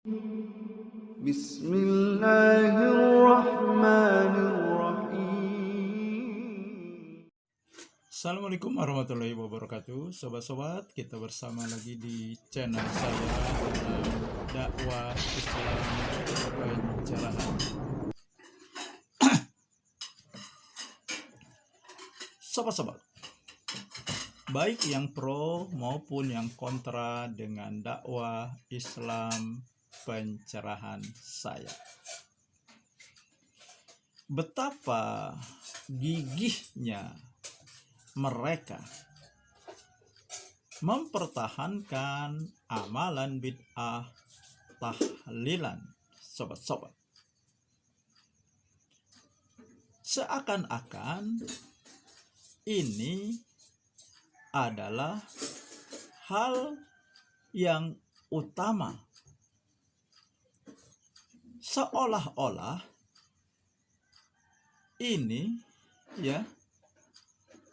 Bismillahirrahmanirrahim. Assalamualaikum warahmatullahi wabarakatuh. Sobat-sobat, kita bersama lagi di channel saya dalam dakwah Islam pencerahan. Sobat-sobat, baik yang pro maupun yang kontra dengan dakwah Islam pencerahan saya, betapa gigihnya mereka mempertahankan amalan bid'ah tahlilan, sobat-sobat. Seakan-akan ini adalah hal yang utama, seolah-olah ini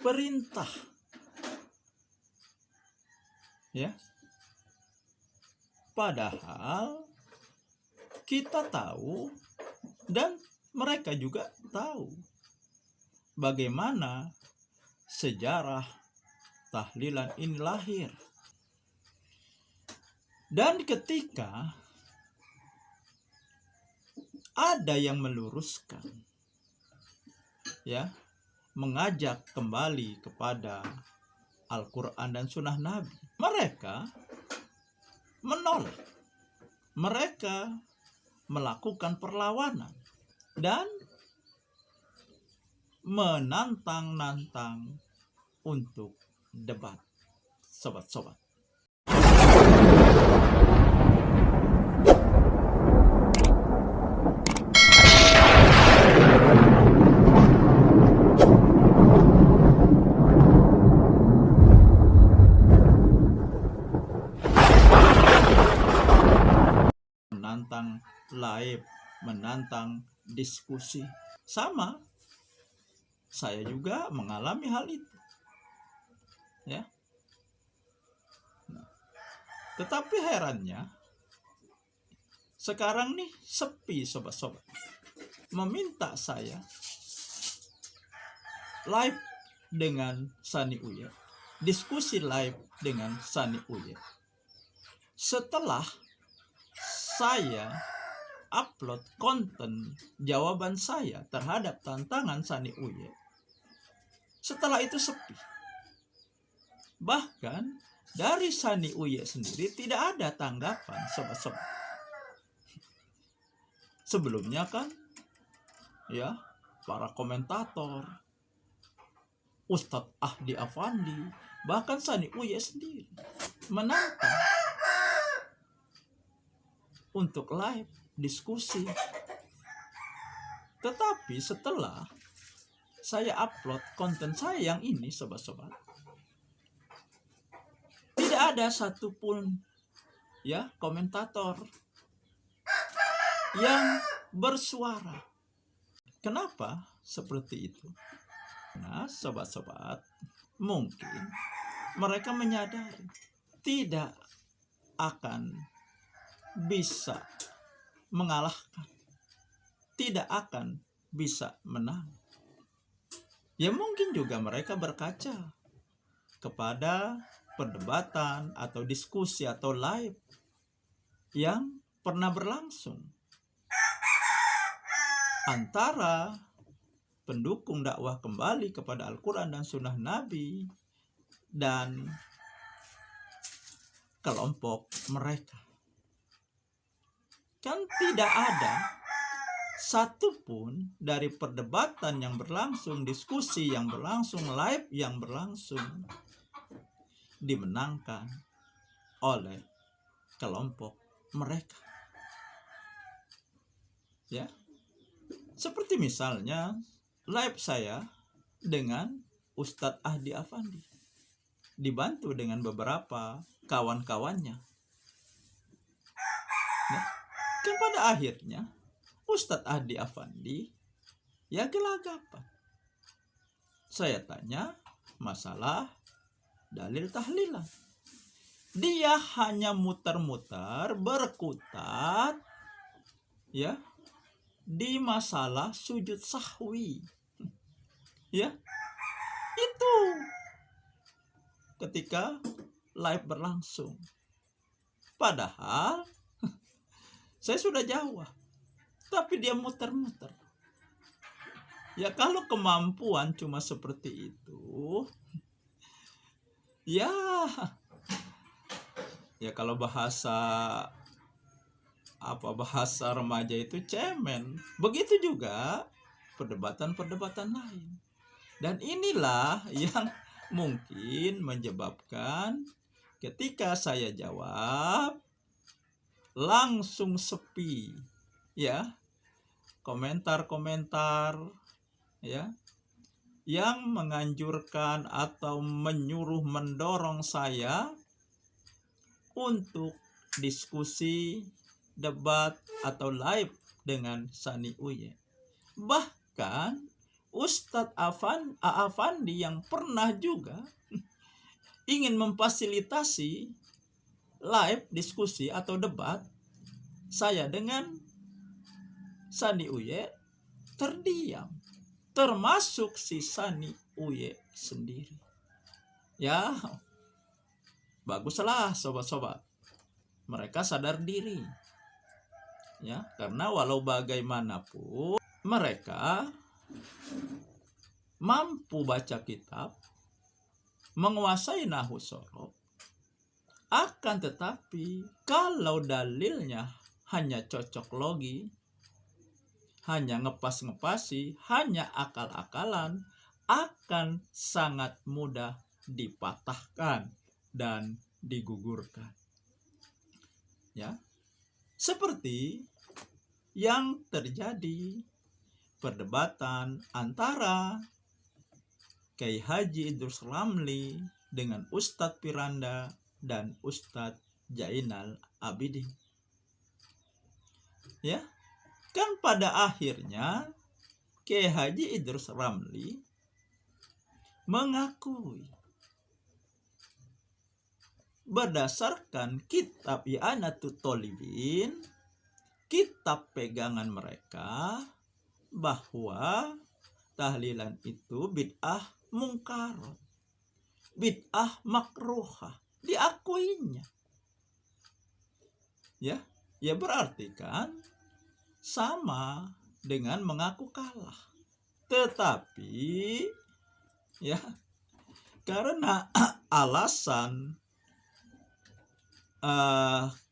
perintah, padahal kita tahu dan mereka juga tahu bagaimana sejarah tahlilan ini lahir. Dan ketika ada yang meluruskan, mengajak kembali kepada Al-Quran dan Sunnah Nabi, mereka menolak, mereka melakukan perlawanan dan menantang-nantang untuk debat, sobat-sobat. Menantang live, menantang diskusi. Sama, saya juga mengalami hal itu. Tetapi herannya, sekarang nih sepi, sobat-sobat. Meminta saya live dengan Sani Uye, diskusi live dengan Sani Uye. Setelah saya upload konten jawaban saya terhadap tantangan Sani Uye, setelah itu sepi. Bahkan dari Sani Uye sendiri tidak ada tanggapan, sobat-sobat. Sebelumnya kan para komentator, Ustadz Ahdi Afandi, bahkan Sani Uye sendiri menantang untuk live diskusi. Tetapi setelah saya upload konten saya yang ini, sobat-sobat, tidak ada satupun komentator yang bersuara. Kenapa seperti itu? Nah, sobat-sobat, mungkin mereka menyadari tidak akan bisa mengalahkan, tidak akan bisa menang. Mungkin juga mereka berkaca kepada perdebatan atau diskusi atau live yang pernah berlangsung antara pendukung dakwah kembali kepada Al-Quran dan Sunnah Nabi dan kelompok mereka. Kan tidak ada satupun dari perdebatan yang berlangsung, diskusi yang berlangsung, live yang berlangsung dimenangkan oleh kelompok mereka. Seperti misalnya live saya dengan Ustadz Ahdi Afandi, dibantu dengan beberapa kawan-kawannya. Kan pada akhirnya Ustadz Ahdi Afandi gelagapan. Saya tanya masalah dalil tahlilan. Dia hanya muter-muter, berkutat, ya, di masalah sujud sahwi. Ya, itu ketika live berlangsung. Padahal saya sudah jawab, tapi dia muter-muter. Ya kalau kemampuan cuma seperti itu, ya kalau bahasa remaja itu cemen. Begitu juga perdebatan-perdebatan lain. Dan inilah yang mungkin menyebabkan ketika saya jawab langsung sepi, ya, komentar-komentar, ya, yang menganjurkan atau menyuruh mendorong saya untuk diskusi, debat, atau live dengan Sani Uye. Bahkan Ustadz Afandi yang pernah juga ingin memfasilitasi live diskusi atau debat saya dengan Sani Uye terdiam, termasuk si Sani Uye sendiri. Ya, baguslah sobat-sobat, mereka sadar diri, ya, karena walau bagaimanapun mereka mampu baca kitab, menguasai nahwu sorof. Akan tetapi kalau dalilnya hanya cocok logi, hanya ngepas-ngepasi, hanya akal-akalan, akan sangat mudah dipatahkan dan digugurkan. Ya, seperti yang terjadi perdebatan antara Kiai Haji Idrus Ramli dengan Ustadz Piranda dan Ustadz Jainal Abidin. Ya, kan pada akhirnya Kiai Haji Idrus Ramli mengakui berdasarkan kitab I'anatul Thalibin, kitab pegangan mereka, bahwa tahlilan itu bid'ah mungkarot, bid'ah makruhah, diakuinya. Ya berarti kan sama dengan mengaku kalah. Tetapi ya karena alasan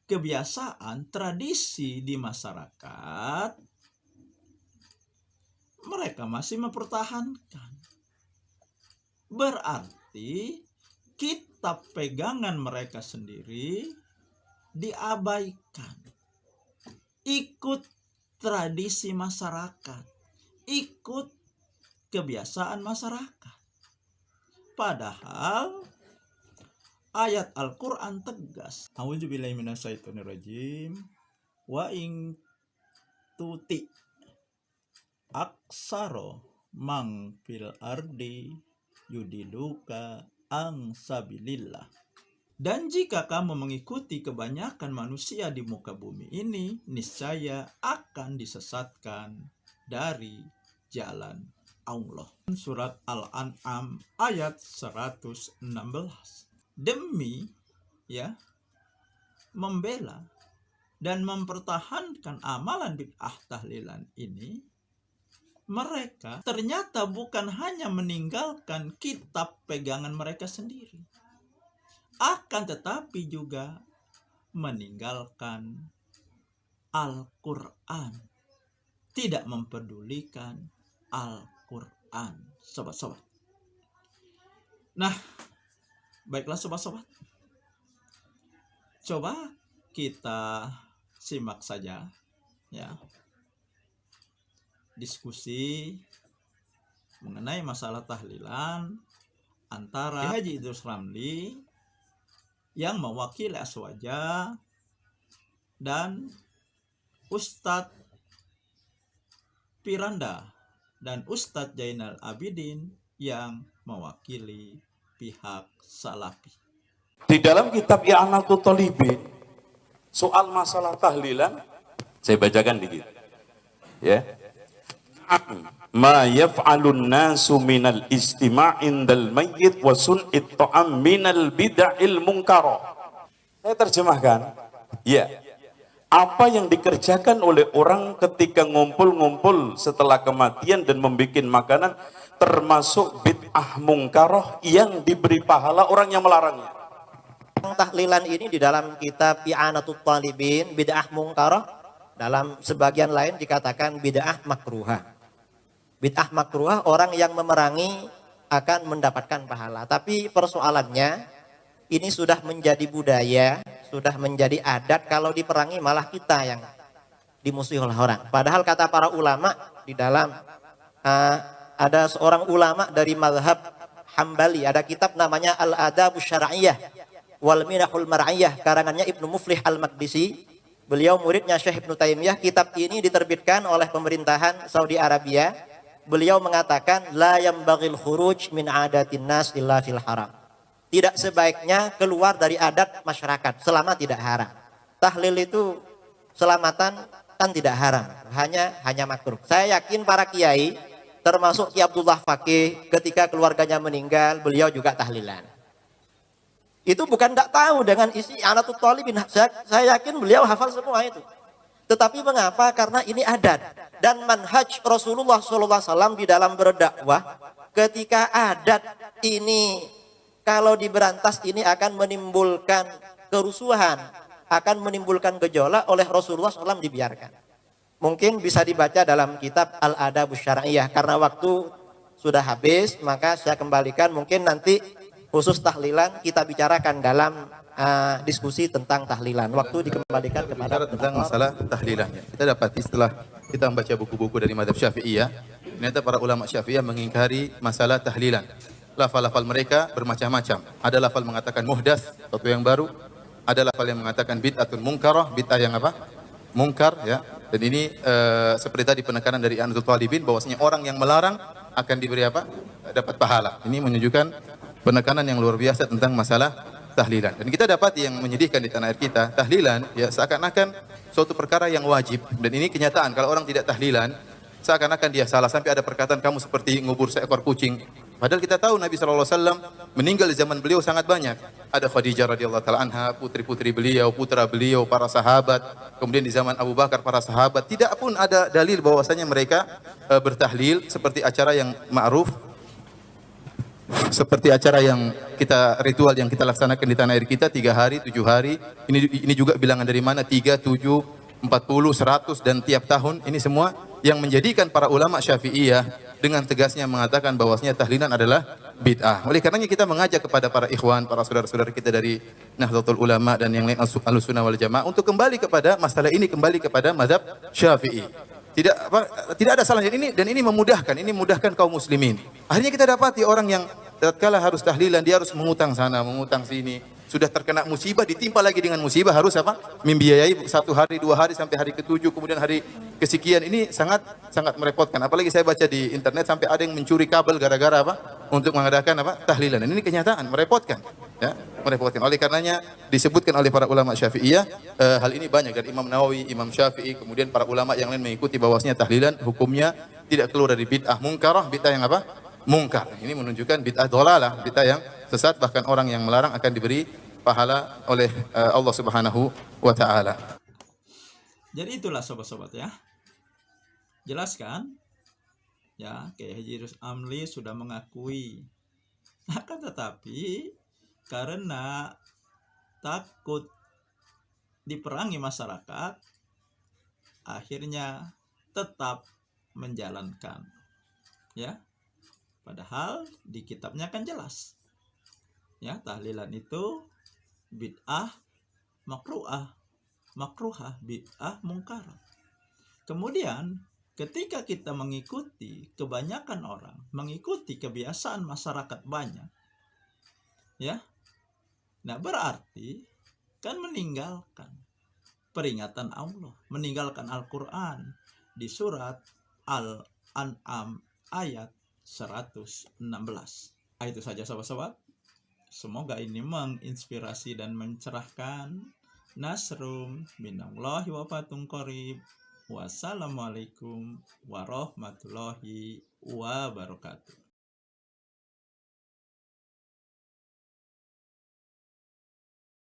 kebiasaan, tradisi di masyarakat, mereka masih mempertahankan. Berarti kitab pegangan mereka sendiri diabaikan. Ikut tradisi masyarakat, ikut kebiasaan masyarakat. Padahal ayat Al-Quran tegas. A'udzubillahi minasyaitonirrajim. Wa in tuti aksaro mang fil ardi yudiluka ang sabilillah. Dan jika kamu mengikuti kebanyakan manusia di muka bumi ini, niscaya akan disesatkan dari jalan Allah. Surat Al-An'am ayat 116. Demi ya membela dan mempertahankan amalan bid'ah tahlilan ini, mereka ternyata bukan hanya meninggalkan kitab pegangan mereka sendiri, akan tetapi juga meninggalkan Al-Quran, tidak mempedulikan Al-Quran, sobat-sobat. Nah, baiklah sobat-sobat, coba kita simak saja ya diskusi mengenai masalah tahlilan antara Haji Idrus Ramli yang mewakili Aswaja dan Ustadz Piranda dan Ustadz Jainal Abidin yang mewakili pihak Salafi. Di dalam kitab I'anatul Talibin, soal masalah tahlilan, saya bacakan dikit. Ya. Ma yaf'alun nasu minal istima' indal mayyit wa sun'it ta'am minal bid'il munkara. Saya terjemahkan. Ya. Apa yang dikerjakan oleh orang ketika ngumpul-ngumpul setelah kematian dan membuat makanan termasuk bid'ah mungkaroh yang diberi pahala orang yang melarangnya. Tahlilan ini di dalam kitab I'anatul Talibin bid'ah mungkaroh, dalam sebagian lain dikatakan bid'ah makruhah. Bid'ah makruhah orang yang memerangi akan mendapatkan pahala. Tapi persoalannya ini sudah menjadi budaya, sudah menjadi adat, kalau diperangi malah kita yang dimusuhi oleh orang. Padahal kata para ulama di dalam ada seorang ulama dari mazhab Hambali, ada kitab namanya Al-Adabus Syar'iyyah wal Minahul Mar'iyah, karangannya Ibnu Muflih Al-Maqdisi. Beliau muridnya Syekh Ibnu Taimiyah. Kitab ini diterbitkan oleh pemerintahan Saudi Arabia. Beliau mengatakan la yambaghil khuruj min adatin nas illa fil haram. Tidak sebaiknya keluar dari adat masyarakat selama tidak haram. Tahlil itu selamatan kan tidak haram, hanya makruh. Saya yakin para kiai termasuk Ki Abdullah Fakih ketika keluarganya meninggal, beliau juga tahlilan. Itu bukan tidak tahu dengan isi I'anatul Talibin. Saya yakin beliau hafal semua itu. Tetapi mengapa? Karena ini adat dan manhaj Rasulullah SAW di dalam berdakwah. Ketika adat ini kalau diberantas ini akan menimbulkan kerusuhan, akan menimbulkan gejolak, oleh Rasulullah SAW dibiarkan. Mungkin bisa dibaca dalam kitab Al-Adabus Syar'iyyah. Karena waktu sudah habis, maka saya kembalikan. Mungkin nanti khusus tahlilan kita bicarakan dalam diskusi tentang tahlilan. Waktu dikembalikan kepada tentang masalah tahlilan. Kita dapati setelah kita membaca buku-buku dari mazhab Syafi'iyah, ternyata para ulama Syafi'iyah mengingkari masalah tahlilan. Lafal-lafal mereka bermacam-macam. Ada lafal mengatakan muhdats, sesuatu yang baru. Ada lafal yang mengatakan bid'atun munkarah, bid'ah yang apa? Mungkar, ya. Dan ini seperti tadi penekanan dari I'anatul Talibin bahwasanya orang yang melarang akan diberi apa? Dapat pahala. Ini menunjukkan penekanan yang luar biasa tentang masalah tahlilan. Dan kita dapat yang menyedihkan di tanah air kita, tahlilan ya seakan-akan suatu perkara yang wajib. Dan ini kenyataan, kalau orang tidak tahlilan, seakan-akan dia salah. Sampai ada perkataan kamu seperti ngubur seekor kucing. Padahal kita tahu Nabi SAW meninggal di zaman beliau sangat banyak. Ada Khadijah radhiyallahu taala anha, putri-putri beliau, putra beliau, para sahabat. Kemudian di zaman Abu Bakar para sahabat. Tidak pun ada dalil bahwasanya mereka bertahlil seperti acara yang ma'ruf, seperti acara yang kita ritual yang kita laksanakan di tanah air kita 3 hari, 7 hari. Ini juga bilangan dari mana? 3, 7, 40, 100 dan tiap tahun. Ini semua yang menjadikan para ulama Syafi'iyah dengan tegasnya mengatakan bahwasanya tahlilan adalah bid'ah. Oleh karenanya kita mengajak kepada para ikhwan, para saudara-saudara kita dari Nahdlatul Ulama dan yang lain Ahlussunnah wal Jamaah untuk kembali kepada masalah ini, kembali kepada mazhab Syafi'i. Tidak ada salahnya ini memudahkan kaum muslimin. Akhirnya kita dapati orang yang tatkala harus tahlilan dia harus mengutang sana, mengutang sini. Sudah terkena musibah, ditimpa lagi dengan musibah, harus apa? Membiayai 1 hari, 2 hari sampai hari ke-7, kemudian hari kesekian. Ini sangat merepotkan. Apalagi saya baca di internet sampai ada yang mencuri kabel gara-gara apa? Untuk mengadakan apa? Tahlilan. Dan ini kenyataan, merepotkan. Ya, merepotkan. Oleh karenanya disebutkan oleh para ulama Syafi'iyah, hal ini banyak dari Imam Nawawi, Imam Syafi'i, kemudian para ulama yang lain mengikuti bahwasanya tahlilan hukumnya tidak keluar dari bid'ah mungkarah, bid'ah yang apa? Mungkar. Ini menunjukkan bid'ah dhalalah, bid'ah yang sesat, bahkan orang yang melarang akan diberi pahala oleh Allah Subhanahu wa taala. Jadi itulah sobat-sobat ya. Jelaskan ya, Kiai Haji Amli sudah mengakui. Akan tetapi karena takut diperangi masyarakat, akhirnya tetap menjalankan. Ya. Padahal di kitabnya kan jelas. Ya, tahlilan itu bid'ah makruhah, bid'ah mungkarah. Kemudian ketika kita mengikuti kebanyakan orang, mengikuti kebiasaan masyarakat banyak, ya, nah berarti kan meninggalkan peringatan Allah, meninggalkan Al-Quran di surat Al-An'am ayat 116. Itu saja sobat-sobat. Semoga ini menginspirasi dan mencerahkan. Nasrum minallahi wa fatun qarib. Wassalamualaikum warahmatullahi wabarakatuh.